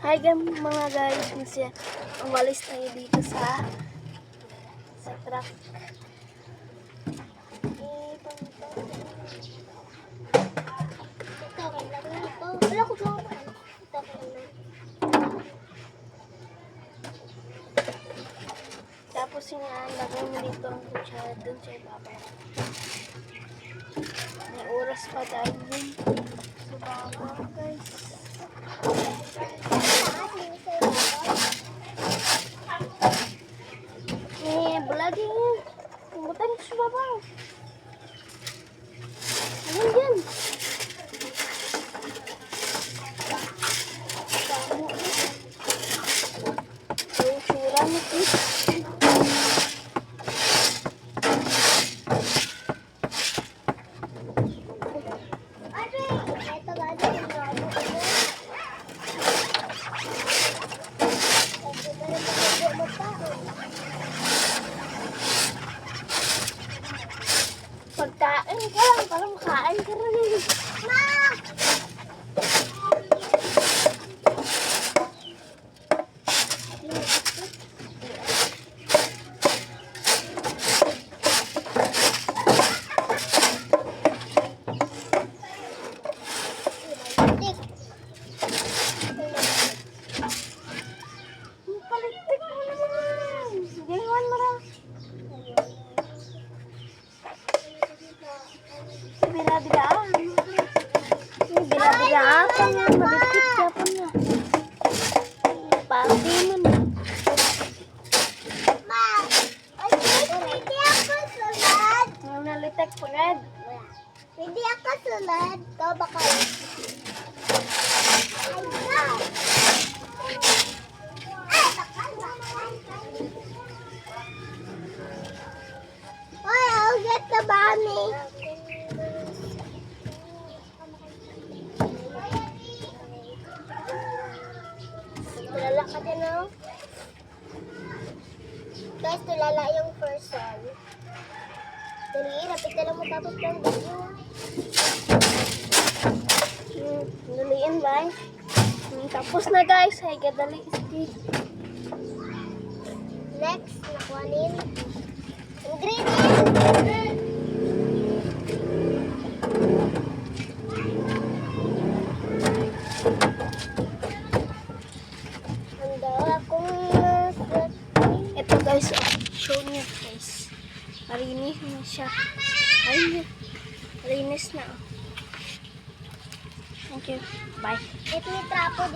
Hi mga guys, umalis tayo dito sa truck. Tapos lagay mo dito ang kutsara dun sa ibaba. May oras pa tayo dun sa baba guys. Lagi pumutan sa baba. Ano yan? Yung sura mo please. Pagkain ka lang, parang makain ka rin. Ma! Palitik mo naman. Gaywan mo lang. Bila-bilaan. Bila-bilaan pa nga. Malitik ka pa nga. Pati mo na. Ma! Pwede ako sunod. Nalitik po red. Pwede ako sunod. Ikaw ba kayo? Ay, no! Oy, I'll get the bunny. Tulala ka din, no? Guys, tulala yung first one. Dali, rapid na lang mo tapos ng video. Daliin ba? Tapos na guys. Ay, gadali. Next, nakuhanin. Ingredient! Handa akong Ito guys, show niya guys. Marinis na siya. Ay, marinis na. Thank you. Bye. ito yung trapo.